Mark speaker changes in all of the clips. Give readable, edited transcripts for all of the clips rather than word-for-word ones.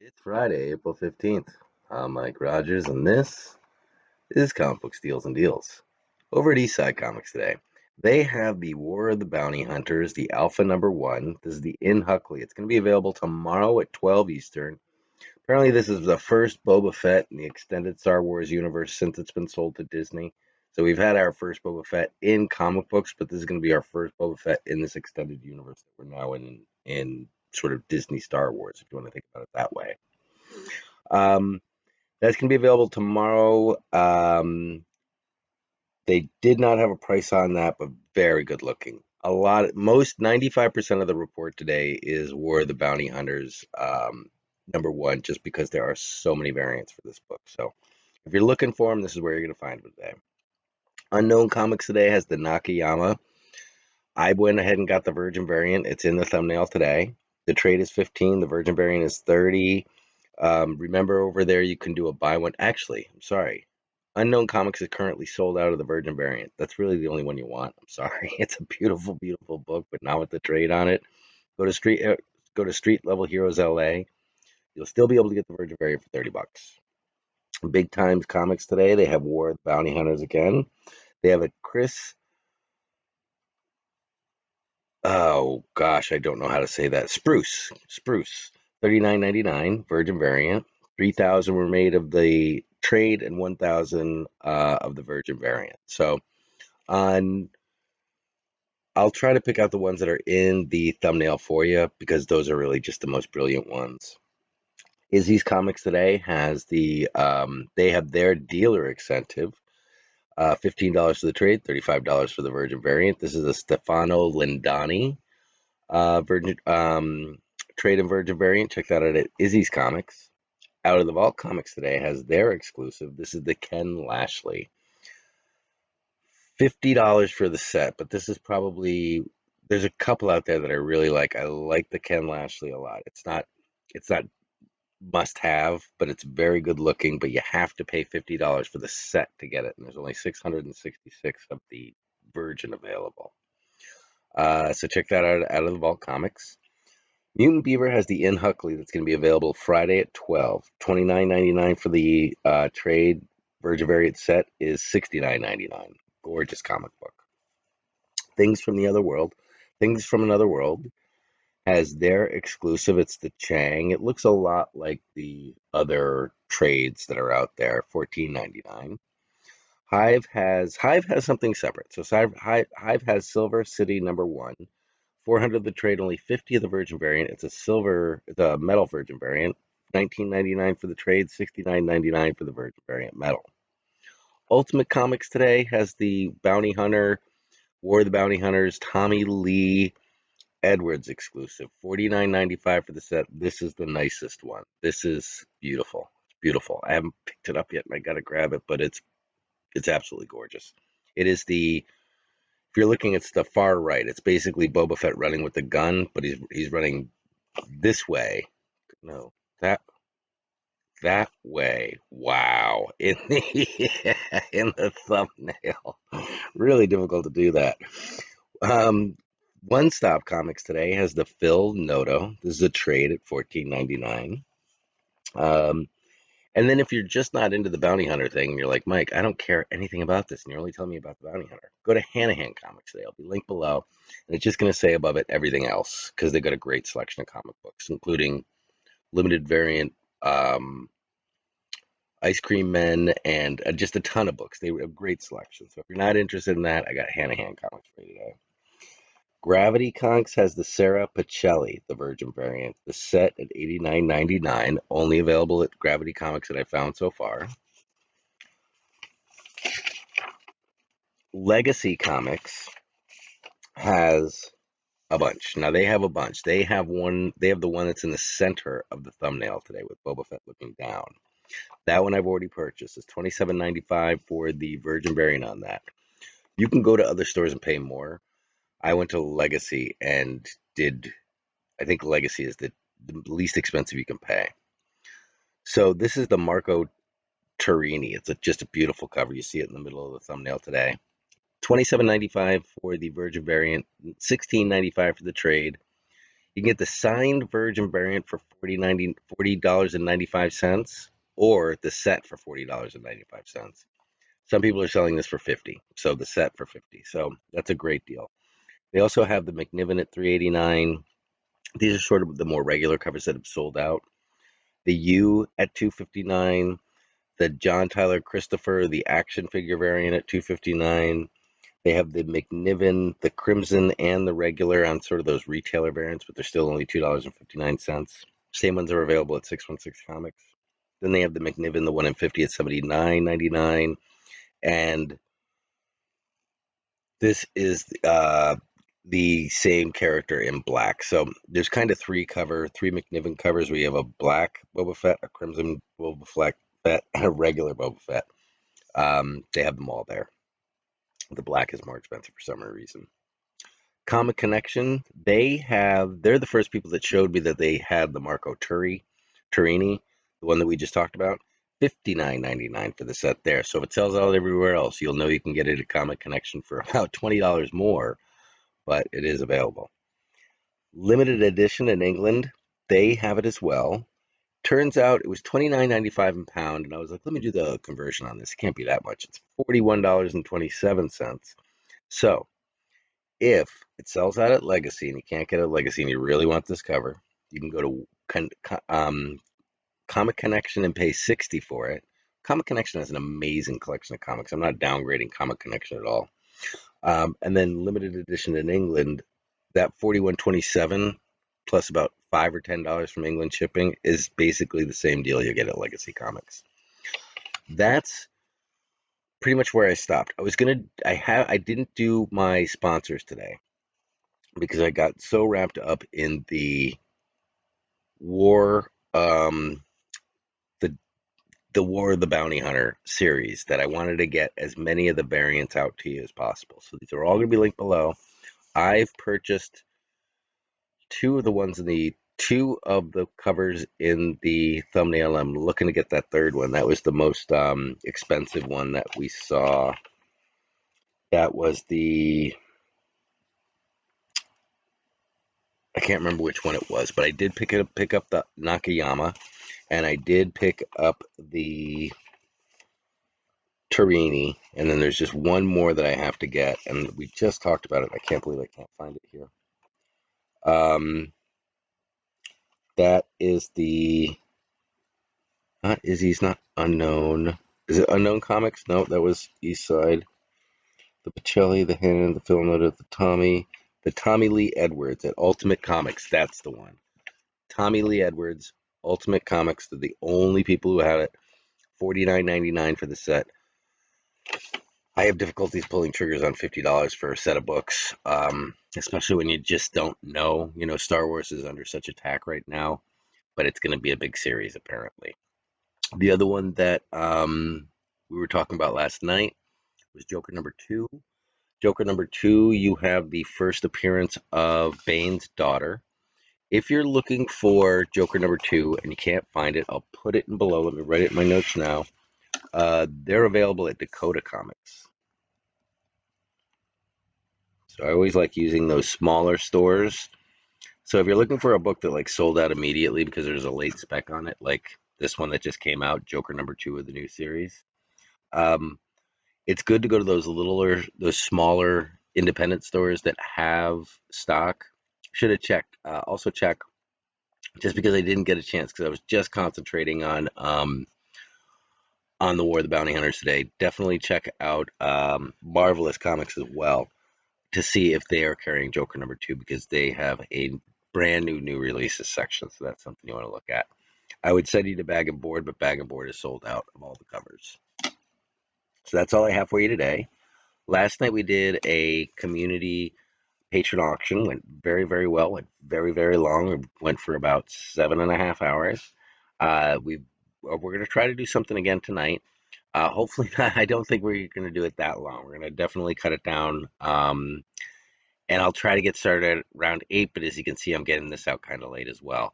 Speaker 1: It's Friday, April 15th. I'm Mike Rogers, and this is Comic Book Steals and Deals. Over at Eastside Comics today, they have the War of the Bounty Hunters, the Alpha number 1. This is the In Huckley. It's going to be available tomorrow at 12 Eastern. Apparently, this is the first Boba Fett in the extended Star Wars universe since it's been sold to Disney. So we've had our first Boba Fett in comic books, but this is going to be our first Boba Fett in this extended universe that we're now in sort of Disney Star Wars, if you want to think about it that way. Um, that's going to be available tomorrow. They did not have a price on that, but very good looking. Most 95% of the report today is War of the Bounty Hunters number 1, just because there are so many variants for this book. So if you're looking for them, this is where you're going to find them today. Unknown Comics today has the Nakayama. I went ahead and got the Virgin variant. It's in the thumbnail today. The trade is 15. The Virgin variant is 30. Remember over there, you can do a buy one. Actually, I'm sorry. Unknown Comics is currently sold out of the Virgin variant. That's really the only one you want. I'm sorry. It's a beautiful, beautiful book, but not with the trade on it. Go to Street Level Heroes LA. You'll still be able to get the Virgin variant for $30. Big Times Comics today. They have War of the Bounty Hunters again. They have a Chris. Oh gosh, I don't know how to say that. Spruce, 39.99 Virgin variant. 3,000 were made of the trade and 1,000 of the Virgin variant. So on, I'll try to pick out the ones that are in the thumbnail for you because those are really just the most brilliant ones. Izzy's Comics today has they have their dealer incentive. $15 for the trade, $35 for the Virgin variant. This is a Stefano Lindani Virgin Trade and Virgin variant. Check that out at Izzy's Comics. Out of the Vault Comics today has their exclusive. This is the Ken Lashley. $50 for the set, but this is probably there's a couple out there that I really like. I like the Ken Lashley a lot. It's not must have, but it's very good looking, but you have to pay $50 for the set to get it, and there's only 666 of the Virgin available. So check that out of the Vault Comics. Mutant Beaver has the In Huckley that's going to be available Friday at 12. $29.99 for the trade. Virgin Variant set is $69.99. Gorgeous comic book. Things from the Other World. Things from Another World has their exclusive. It's the Chang. It looks a lot like the other trades that are out there. $14.99. Hive has something separate. So Hive has Silver City number 1. 400 of the trade, only 50 of the Virgin variant. It's a metal Virgin variant. $19.99 for the trade, $69.99 for the Virgin variant metal. Ultimate Comics today has the Bounty Hunter, War of the Bounty Hunters, Tommy Lee Edwards exclusive. $49.95 for the set. This is the nicest one. This is beautiful. It's beautiful. I haven't picked it up yet and I gotta grab it, but it's absolutely gorgeous. It is if you're looking at the far right, it's basically Boba Fett running with the gun, but he's running this way. No, that way. Wow. In the thumbnail. Really difficult to do that. Um, One Stop Comics today has the Phil Noto. This is a trade at $14.99. And then if you're just not into the bounty hunter thing, and you're like, Mike, I don't care anything about this, and you're only telling me about the bounty hunter, go to Hanahan Comics today. I'll be linked below, and it's just going to say above it everything else because they've got a great selection of comic books, including limited variant Ice Cream Men and just a ton of books. They have a great selection. So if you're not interested in that, I got Hanahan Comics for you today. Gravity Comics has the Sarah Pacelli, the Virgin variant, the set at $89.99, only available at Gravity Comics that I found so far. Legacy Comics has a bunch. Now they have a bunch. They have one. They have the one that's in the center of the thumbnail today with Boba Fett looking down. That one I've already purchased. It's $27.95 for the Virgin variant on that. You can go to other stores and pay more. I went to Legacy and did. I think Legacy is the least expensive you can pay. So this is the Marco Turini. It's just a beautiful cover. You see it in the middle of the thumbnail today. $27.95 for the Virgin variant, $16.95 for the trade. You can get the signed Virgin variant for $40.95, or the set for $40.95. Some people are selling this for 50, so the set for 50. So that's a great deal. They also have the McNiven at 389. These are sort of the more regular covers that have sold out. The U at 259, the John Tyler Christopher, the action figure variant at 259. They have the McNiven, the Crimson, and the regular on sort of those retailer variants, but they're still only $2.59. Same ones are available at 616 Comics. Then they have the McNiven, the 1 in 50 at $79.99. And this is the same character in black. So there's kind of three McNiven covers where you have a black Boba Fett, a crimson Boba Fett, and a regular Boba Fett. They have them all there. The black is more expensive for some reason. Comic Connection, they're the first people that showed me that they had the Marco Turini, the one that we just talked about. $59.99 for the set there. So if it sells out everywhere else, you'll know you can get it at Comic Connection for about $20 more, but it is available. Limited edition in England, they have it as well. Turns out it was $29.95 a pound, and I was like, let me do the conversion on this. It can't be that much. It's $41.27. So if it sells out at Legacy and you can't get it at Legacy and you really want this cover, you can go to Comic Connection and pay 60 for it. Comic Connection has an amazing collection of comics. I'm not downgrading Comic Connection at all. And then limited edition in England, that 41.27 plus about $5 or $10 from England shipping is basically the same deal you get at Legacy Comics. That's pretty much where I stopped. I didn't do my sponsors today because I got so wrapped up in the war, the War of the Bounty Hunter series, that I wanted to get as many of the variants out to you as possible. So these are all going to be linked below. I've purchased two of the covers in the thumbnail. I'm looking to get that third one. That was the most expensive one that we saw. That was I can't remember which one it was, but I did pick up the Nakayama, and I did pick up the Torini, and then there's just one more that I have to get, and we just talked about it. I can't believe I can't find it here. That is the not Izzy's, not Unknown. Is it Unknown Comics? No, that was East Side. The Pacelli, the Hannon, the Phil Noda, the Tommy Lee Edwards at Ultimate Comics. That's the one. Tommy Lee Edwards, Ultimate Comics. They're the only people who had it. $49.99 for the set. I have difficulties pulling triggers on $50 for a set of books, especially when you just don't know. You know, Star Wars is under such attack right now, but it's going to be a big series apparently. The other one that we were talking about last night was Joker number 2. Joker number 2, you have the first appearance of Bane's daughter. If you're looking for Joker number 2 and you can't find it, I'll put it in below. Let me write it in my notes now. They're available at Dakota Comics. So I always like using those smaller stores. So if you're looking for a book that like sold out immediately because there's a late spec on it, like this one that just came out, Joker number 2 of the new series, um, it's good to go to those smaller independent stores that have stock. Should have checked. Also check, just because I didn't get a chance because I was just concentrating on the War of the Bounty Hunters today. Definitely check out Marvelous Comics as well to see if they are carrying Joker number 2, because they have a brand new releases section. So that's something you want to look at. I would send you to Bag and Board, but Bag and Board is sold out of all the covers. So that's all I have for you today. Last night we did a community patron auction. Went very well. Went very long. It went for about 7.5 hours. We're going to try to do something again tonight. Hopefully not. I don't think we're going to do it that long. We're going to definitely cut it down. And I'll try to get started at around 8. But as you can see, I'm getting this out kind of late as well.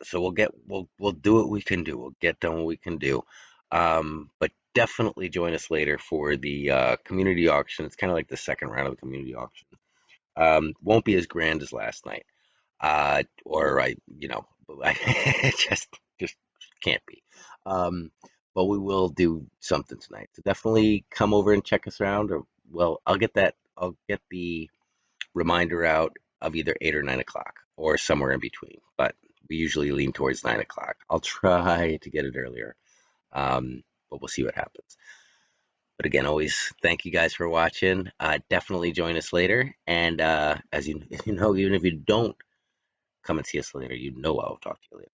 Speaker 1: So we'll do what we can do. We'll get done what we can do. But definitely join us later for the community auction. It's kind of like the second round of the community auction. Won't be as grand as last night. or I just can't be. Um, but we will do something tonight. So definitely come over and check us around. Or well, I'll get the reminder out of either 8 or 9 o'clock, or somewhere in between. But we usually lean towards 9 o'clock. I'll try to get it earlier, but we'll see what happens. But again, always thank you guys for watching. Definitely join us later. And as you know, even if you don't come and see us later, I'll talk to you later.